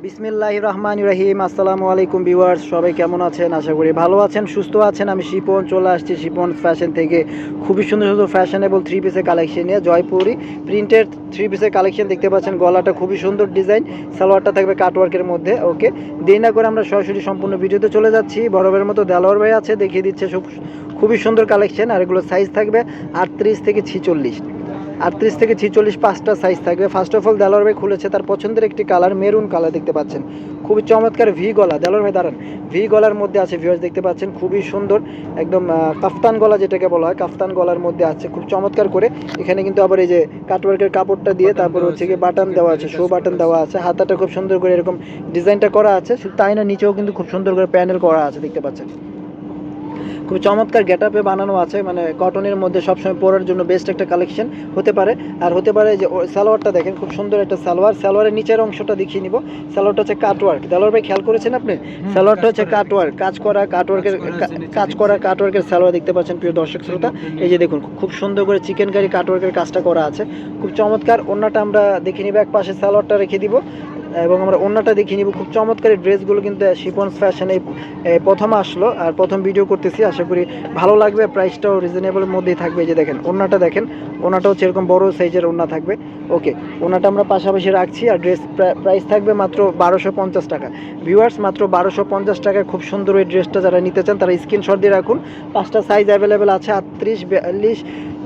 বিসমিল্লাহির রহমানির রহিম। আসসালামু আলাইকুম ভিউয়ার্স, সবাই কেমন আছেন? আশা করি ভালো আছেন, সুস্থ আছেন। আমি শিপন চলে আসছি শিপন ফ্যাশন থেকে খুবই সুন্দর সুন্দর ফ্যাশনেবল থ্রি পিসের কালেকশন নিয়ে। জয়পুরি প্রিন্টের থ্রি পিসের কালেকশন দেখতে পাচ্ছেন। গলাটা খুবই সুন্দর ডিজাইন, সালোয়ারটা থাকবে কাটওয়ার্কের মধ্যে। ওকে, দেরি না করে আমরা সরাসরি সম্পূর্ণ ভিডিওতে চলে যাচ্ছি। বরাবরের মতো দেলোয়ার ভাই আছে, দেখিয়ে দিচ্ছে খুবই সুন্দর কালেকশন। আর এগুলো সাইজ থাকবে 38 থেকে 46, 38 থেকে 46 পাঁচটা সাইজ থাকবে। ফার্স্ট অফ অল দেলোয়ার ভাই খুলেছে তার পছন্দের একটি কালার, মেরুন কালার দেখতে পাচ্ছেন। খুবই চমৎকার ভি গলা, দেলোয়ার ভাই দাঁড়ান, ভি গলার মধ্যে আছে ভিউয়ার্স, দেখতে পাচ্ছেন খুবই সুন্দর একদম কাফতান গলা যেটাকে বলা হয়, কাফতান গলার মধ্যে আছে খুব চমৎকার করে। এখানে কিন্তু আবার এই যে কাটওয়ার্কের কাপড়টা দিয়ে তারপর হচ্ছে কি বাটন দেওয়া আছে, শো বাটন দেওয়া আছে। হাতাটা খুব সুন্দর করে এরকম ডিজাইনটা করা আছে, শুধু তাই না নিচেও কিন্তু খুব সুন্দর করে প্যানেল করা আছে দেখতে পাচ্ছেন। খুব চমৎকার গেটআপে বানানো আছে, মানে কটনের মধ্যে সবসময় পরার জন্য বেস্ট একটা কালেকশন হতে পারে। আর হতে পারে যে সালোয়ারটা দেখেন, খুব সুন্দর একটা সালোয়ার। সালোয়ারের নিচের অংশটা দেখিয়ে নিব। সালোয়ারটা হচ্ছে কাটওয়ার্ক, দেলোয়ার ভাই খেয়াল করেছেন আপনি? সালোয়ারটা হচ্ছে কাটওয়ার্ক, কাটওয়ার্কের সালোয়ার দেখতে পাচ্ছেন প্রিয় দর্শক শ্রোতা। এই যে দেখুন খুব সুন্দর করে চিকেন কারি কাটওয়ার্কের কাজটা করা আছে, খুব চমৎকার। ওন্নাটা আমরা দেখে নিব, এক পাশে সালোয়ারটা রেখে দিব এবং আমরা ওন্নাটা দেখিয়ে নিব। খুব চমৎকার ড্রেসগুলো কিন্তু শিপন্স ফ্যাশনে প্রথম আসলো আর প্রথম ভিডিও করতেছি, আশা করি ভালো লাগবে। প্রাইসটাও রিজনেবলের মধ্যেই থাকবে। এই যে দেখেন ওন্নাটা দেখেন, ওন্নাটা হচ্ছে এরকম বড় সাইজের ওন্না থাকবে। ওকে, ওন্নাটা আমরা পাশাপাশি রাখছি। আর ড্রেস প্রাইস থাকবে মাত্র 1250 টাকা। ভিউয়ার্স, মাত্র 1250 টাকায় খুব সুন্দর এই ড্রেসটা যারা নিতে চান তারা স্ক্রিনশট দিয়ে রাখুন। পাঁচটা সাইজ অ্যাভেলেবেল আছে, 38, 42,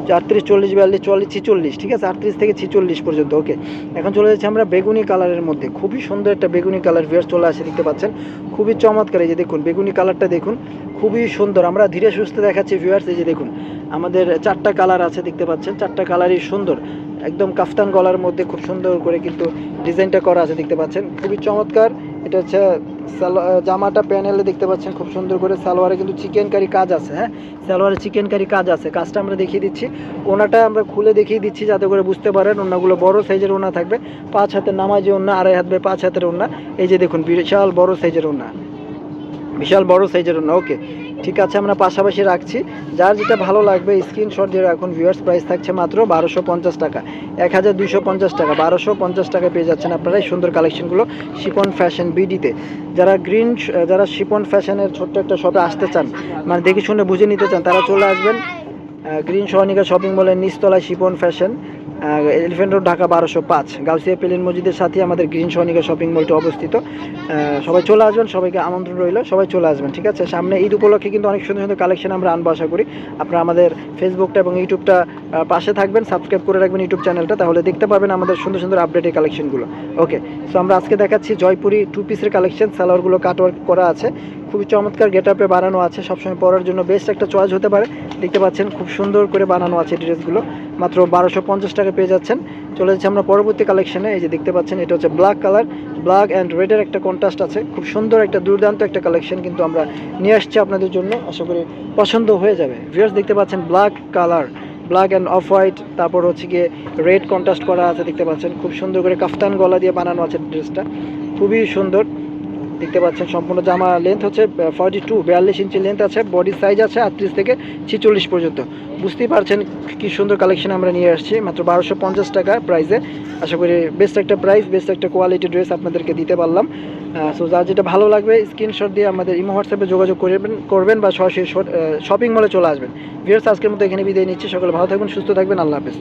38, 40, 42, 44, 46, ঠিক আছে, 38 থেকে 46 পর্যন্ত। ওকে, এখন চলে যাচ্ছি আমরা বেগুনি কালারের মধ্যে। খুবই সুন্দর একটা বেগুনি কালার ভিউয়ার্স চলে আসে, দেখতে পাচ্ছেন খুবই চমৎকার। এই যে দেখুন বেগুনি কালারটা দেখুন, খুবই সুন্দর। আমরা ধীরে সুস্থে দেখাচ্ছি ভিউয়ার্স। এই যে দেখুন আমাদের 4টা কালার আছে, দেখতে পাচ্ছেন 4টা কালারই সুন্দর, একদম কাফতান গলার মধ্যে খুব সুন্দর করে কিন্তু ডিজাইনটা করা আছে, দেখতে পাচ্ছেন খুবই চমৎকার। এটা হচ্ছে জামাটা প্যানেলে দেখতে পাচ্ছেন খুব সুন্দর করে। সালোয়ারে কিন্তু চিকেন কারি কাজ আছে, হ্যাঁ সালোয়ারে চিকেন কারি কাজ আছে। কাজটা আমরা দেখিয়ে দিচ্ছি, ওনাটা আমরা খুলে দেখিয়ে দিচ্ছি যাতে করে বুঝতে পারেন। ওনাগুলো বড় সাইজের ওনা থাকবে, 5 হাতের নামাজি ওনা, 2.5 হাত 5 হাতের ওনা। এই যে দেখুন বিশাল বড় সাইজের ওনা, বিশাল বড় সাইজের ওনা। ওকে, ঠিক আছে, আমরা পাশাপাশি রাখছি। যার যেটা ভালো লাগবে স্ক্রিনশট দিয়ে রাখুন। ভিউয়ার্স, প্রাইস থাকছে মাত্র 1250 টাকা, 1250 টাকা, 1250 টাকায় পেয়ে যাচ্ছেন আপনারা এই সুন্দর কালেকশনগুলো শিপন ফ্যাশন বিডিতে। যারা শিপন ফ্যাশনের ছোট্ট একটা শপে আসতে চান, মানে দেখে শুনে বুঝে নিতে চান, তারা চলে আসবেন গ্রিন সোহানিকা শপিং মলের নিচতলায় Shipon fashion, Elephant Road, Dhaka 1205। Gausia plain মসজিদের সাথে আমাদের গ্রিন সোহানিকা শপিং মলটি অবস্থিত। সবাই চলে আসবেন, সবাইকে আমন্ত্রণ রইল, সবাই চলে আসবেন, ঠিক আছে। সামনে ঈদ উপলক্ষে কিন্তু অনেক সুন্দর সুন্দর কালেকশন আমরা আনবো আশা করি। আপনারা আমাদের ফেসবুকটা এবং ইউটিউবটা পাশে থাকবেন, সাবস্ক্রাইব করে রাখবেন ইউটিউব চ্যানেলটা, তাহলে দেখতে পাবেন আমাদের সুন্দর সুন্দর আপডেটের কালেকশনগুলো। ওকে, সো আমরা আজকে দেখাচ্ছি জয়পুরি 2 পিসের কালেকশন। সালোয়ারগুলো কাটওয়ার্ক করা আছে, খুবই চমৎকার গেটআপে বানানো আছে, সবসময় পরার জন্য বেস্ট একটা চয়েস হতে পারে। দেখতে পাচ্ছেন খুব সুন্দর করে বানানো আছে ড্রেসগুলো, মাত্র 1250 টাকা পেয়ে যাচ্ছেন। চলে যাচ্ছে আমরা পরবর্তী কালেকশনে। এই যে দেখতে পাচ্ছেন এটা হচ্ছে ব্ল্যাক কালার, ব্ল্যাক অ্যান্ড রেডের একটা কন্ট্রাস্ট আছে, খুব সুন্দর একটা দুর্দান্ত একটা কালেকশন কিন্তু আমরা নিয়ে আসছি আপনাদের জন্য, আশা করি পছন্দ হয়ে যাবে। ভিউয়ার্স, দেখতে পাচ্ছেন black colour, black and off white, তারপর হচ্ছে গিয়ে রেড কন্ট্রাস্ট করা আছে, দেখতে পাচ্ছেন খুব সুন্দর করে কাফতান গলা দিয়ে বানানো আছে ড্রেসটা, খুবই সুন্দর। দেখতে পাচ্ছেন সম্পূর্ণ জামা লেন্থ হচ্ছে 42 ইঞ্চি লেন্থ আছে, বডি সাইজ আছে 38 থেকে 46 পর্যন্ত। বুঝতেই পারছেন কি সুন্দর কালেকশন আমরা নিয়ে আসছি মাত্র 1250 টাকা প্রাইসে। আশা করি বেস্ট একটা প্রাইস, বেস্ট একটা কোয়ালিটি ড্রেস আপনাদেরকে দিতে পারলাম। সো যার যেটা ভালো লাগবে স্ক্রিনশট দিয়ে আমাদের ইমো হোয়াটসঅ্যাপে যোগাযোগ করবেন বা সরাসরি শপিং মলে চলে আসবেন। ভিউয়ার্স, আজকের মতো এখানে বিদায় নিচ্ছি। সকলে ভালো থাকবেন, সুস্থ থাকবেন, আল্লাহ হাফেজ।